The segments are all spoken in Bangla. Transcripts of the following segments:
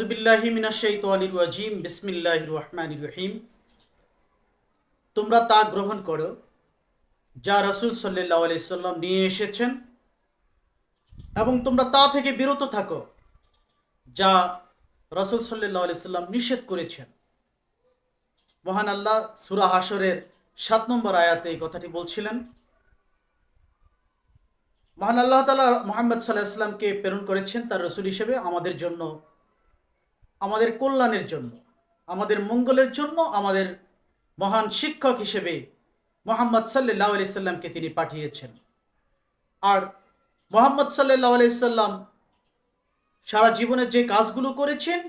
আউযুবিল্লাহি মিনাশ শাইতানির রাজিম বিসমিল্লাহির রহমানির রহিম। তোমরা তা গ্রহণ করো যা রাসূল সাল্লাল্লাহু আলাইহি সাল্লাম নিয়ে এসেছেন এবং তোমরা তা থেকে বিরত থাকো যা রাসূল সাল্লাল্লাহু আলাইহি সাল্লাম নিষেধ করেছেন। মহান আল্লাহ সূরা হাশরের ৭ নম্বর আয়াতে এই কথাটি বলছিলেন। মহান আল্লাহ তাআলা মুহাম্মদ সাল্লাল্লাহু আলাইহি সাল্লামকে প্রেরণ করেছেন তার রাসূল হিসেবে আমাদের জন্য, আমাদের কল্যাণের জন্য, আমাদের মঙ্গলের জন্য। আমাদের মহান শিক্ষক হিসেবে মুহাম্মদ সাল্লাল্লাহু আলাইহি সাল্লামকে তিনি পাঠিয়েছেন। আর মুহাম্মদ সাল্লাল্লাহু আলাইহি সাল্লাম সারা জীবনে যে কাজগুলো করেছেন,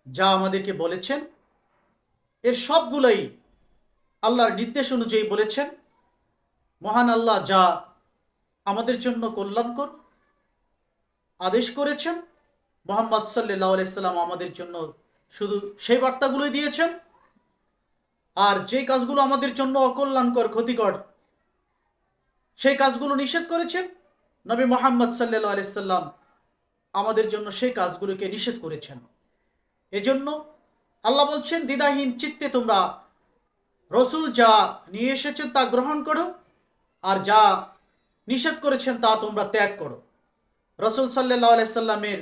যা আমাদেরকে বলেছেন, এর সবগুলোই আল্লাহর নির্দেশ অনুযায়ী বলেছেন। মহান আল্লাহ যা আমাদের জন্য কল্যাণকর আদেশ করেছেন, মুহাম্মদ সাল্লাল্লাহু আলাইহি সাল্লাম আমাদের জন্য শুধু সেই বার্তাগুলোই দিয়েছেন। আর যে কাজগুলো আমাদের জন্য অকল্যাণকর, ক্ষতিকর, সেই কাজগুলো নিষেধ করেছেন। নবী মুহাম্মদ সাল্লাল্লাহু আলাইহি সাল্লাম আমাদের জন্য সেই কাজগুলোকে নিষেধ করেছেন। এজন্য আল্লাহ বলছেন, দ্বিধাহীন চিত্তে তোমরা রসুল যা নিয়ে এসেছেন তা গ্রহণ করো, আর যা নিষেধ করেছেন তা তোমরা ত্যাগ করো। রসুল সাল্লাল্লাহু আলাইহি সাল্লামের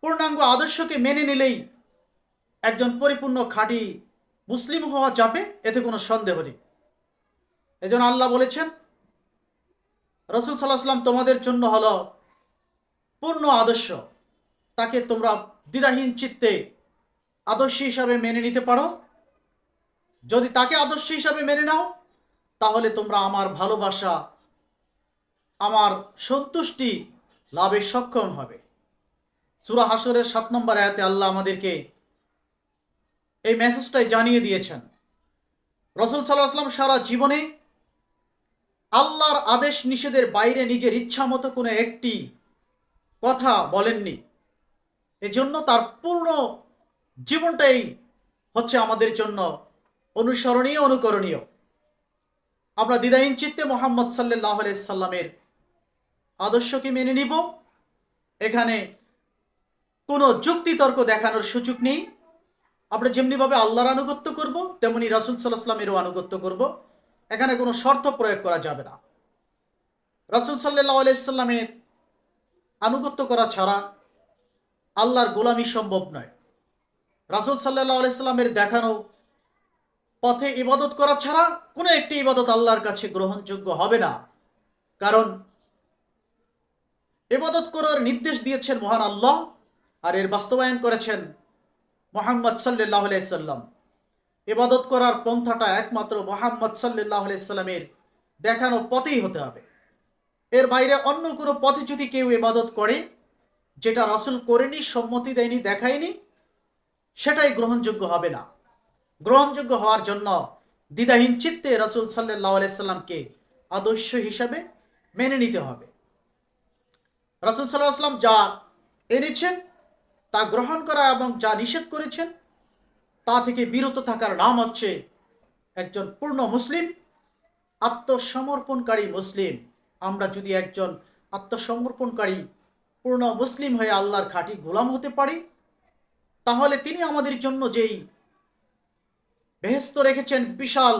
পূর্ণাঙ্গ আদর্শকে মেনে নিলেই একজন পরিপূর্ণ খাঁটি মুসলিম হওয়া যাবে, এতে কোনো সন্দেহ নেই। এজন্য আল্লাহ বলেছেন, রসুল সাল্লাল্লাহু আলাইহি সাল্লাম তোমাদের জন্য হলো পূর্ণ আদর্শ। তাকে তোমরা দ্বিধাহীন চিত্তে আদর্শ হিসাবে মেনে নিতে পারো। যদি তাকে আদর্শ হিসাবে মেনে নাও, তাহলে তোমরা আমার ভালোবাসা, আমার সন্তুষ্টি লাভে সক্ষম হবে। সূরা হাশরের ৭ নম্বর আয়াতে আল্লাহ আমাদেরকে এই মেসেজটাই জানিয়ে দিয়েছেন। রাসূল সাল্লাল্লাহু আলাইহি ওয়াসাল্লাম সারা জীবনে আল্লাহর আদেশ নিষেধের বাইরে নিজের ইচ্ছা মতো কোনো একটি কথা বলেননি। এজন্য তার পূর্ণ জীবনটাই হচ্ছে আমাদের জন্য অনুসরণীয়, অনুকরণীয়। আমরা দ্বিধাহীন চিত্তে মুহাম্মদ সাল্লাল্লাহু আলাইহি সাল্লামের আদর্শকে মেনে নিব। এখানে কোনো যুক্তিতর্ক দেখানোর সুযোগ নেই। আমরা যেমনিভাবে আল্লাহর আনুগত্য করব, তেমনি রাসূল সাল্লাল্লাহু আলাইহি সাল্লামেরও আনুগত্য করব। এখানে কোনো শর্ত প্রয়োগ করা যাবে না। রাসূল সাল্লাল্লাহু আলাইহি সাল্লামের আনুগত্য করা ছাড়া আল্লাহর গোলামি সম্ভব নয়। রাসূল সাল্লাল্লাহু আলাইহি সাল্লামের দেখানো পথে ইবাদত করা ছাড়া কোনো একটি ইবাদত আল্লাহর কাছে গ্রহণযোগ্য হবে না। কারণ ইবাদত করার নির্দেশ দিয়েছেন মহান আল্লাহ, আর এর বাস্তবায়ন করেছেন মুহাম্মদ সাল্লাল্লাহু আলাইহি সাল্লাম। ইবাদত করার পন্থাটা একমাত্র মুহাম্মদ সাল্লাল্লাহু আলাইহি সাল্লামের দেখানো পথেই হতে হবে। এর বাইরে অন্য কোনো পথে যদি কেউ ইবাদত করে, যেটা রাসূল করেনি, সম্মতি দেয়নি, দেখায়নি, সেটাই গ্রহণযোগ্য হবে না। গ্রহণযোগ্য হওয়ার জন্য দ্বিধাহীন চিত্তে রাসূল সাল্লাল্লাহু আলাইহি সাল্লামকে আদর্শ হিসাবে মেনে নিতে হবে। রাসূল সাল্লাল্লাহু আলাইহি সাল্লাম যা এনেছেন তা গ্রহণ করা এবং যা নিষেধ করেছেন তা থেকে বিরত থাকার নাম হচ্ছে একজন পূর্ণ মুসলিম, আত্মসমর্পণকারী মুসলিম। আমরা যদি একজন আত্মসমর্পণকারী পূর্ণ মুসলিম হয়ে আল্লাহর খাঁটি গোলাম হতে পারি, তাহলে তিনি আমাদের জন্য যেই বেহেশত রেখেছেন, বিশাল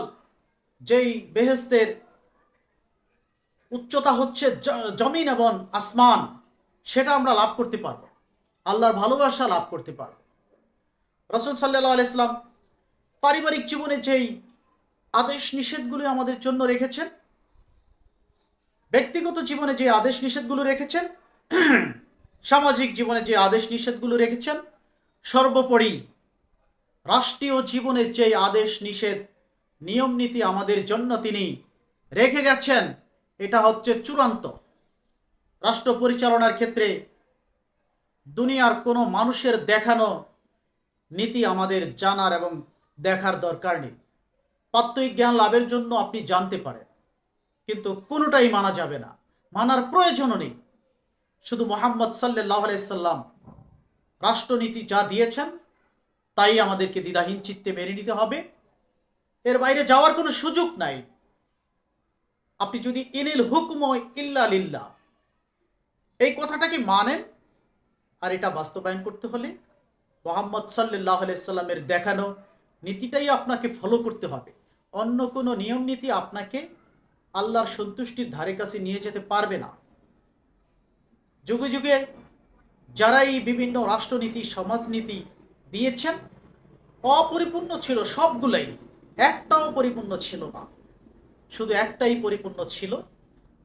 যেই বেহেশতের উচ্চতা হচ্ছে জমিন এবং আসমান, সেটা আমরা লাভ করতে পারব, আল্লাহর ভালোবাসা লাভ করতে পারব। রাসূল সাল্লাল্লাহু আলাইহি সাল্লাম পারিবারিক জীবনে যেই আদেশ নিষেধগুলো আমাদের জন্য রেখেছেন, ব্যক্তিগত জীবনে যে আদেশ নিষেধগুলো রেখেছেন, সামাজিক জীবনে যে আদেশ নিষেধগুলো রেখেছেন, সর্বোপরি রাষ্ট্রীয় জীবনে যে আদেশ নিষেধ, নিয়ম নীতি আমাদের জন্য তিনি রেখে গেছেন, এটা হচ্ছে চূড়ান্ত। রাষ্ট্র পরিচালনার ক্ষেত্রে দুনিয়ার কোনো মানুষের দেখানো নীতি আমাদের জানার এবং দেখার দরকার নেই। প্রাত্যহিক জ্ঞান লাভের জন্য আপনি জানতে পারেন, কিন্তু কোনোটাই মানা যাবে না, মানার প্রয়োজনও নেই। শুধু মুহাম্মদ সাল্লাল্লাহু আলাইহি সাল্লাম রাষ্ট্রনীতি যা দিয়েছেন তাই আমাদেরকে দ্বিধাহীন চিত্তে মেনে নিতে হবে। এর বাইরে যাওয়ার কোনো সুযোগ নাই। আপনি যদি ইনিল হুকম ইল্লা লিল্লাহ এই কথাটাকে মানেন, আর এটা বাস্তবায়ন করতে হলে মুহাম্মদ সাল্লাল্লাহু আলাইহি সাল্লামের দেখানো নীতিটাই আপনাকে ফলো করতে হবে। অন্য কোনো নিয়ম নীতি আপনাকে আল্লাহর সন্তুষ্টির ধারে কাছে নিয়ে যেতে পারবে না। যুগে যুগে যারা এই বিভিন্ন রাষ্ট্রনীতি সমাজনীতি দিয়েছেন, অপরিপূর্ণ ছিল সবগুলাই, একটাও পরিপূর্ণ ছিল না। শুধু একটাই পরিপূর্ণ ছিল,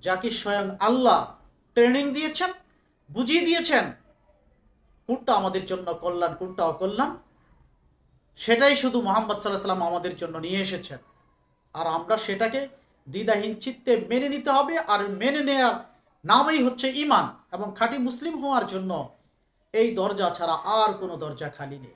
যাকে স্বয়ং আল্লাহ ট্রেনিং দিয়েছেন, বুঝিয়ে দিয়েছেন কোনটা আমাদের জন্য কল্যাণ কোনটা অকল্যাণ, সেটাই শুধু মুহাম্মদ সাল্লাল্লাহু আলাইহি সাল্লাম আমাদের জন্য নিয়ে এসেছেন। আর আমরা সেটাকে দ্বিধাহীন চিত্তে মেনে নিতে হবে। আর মেনে নেওয়ার নামই হচ্ছে ঈমান, এবং খাঁটি মুসলিম হওয়ার জন্য এই দরজা ছাড়া আর কোনো দরজা খালি নেই।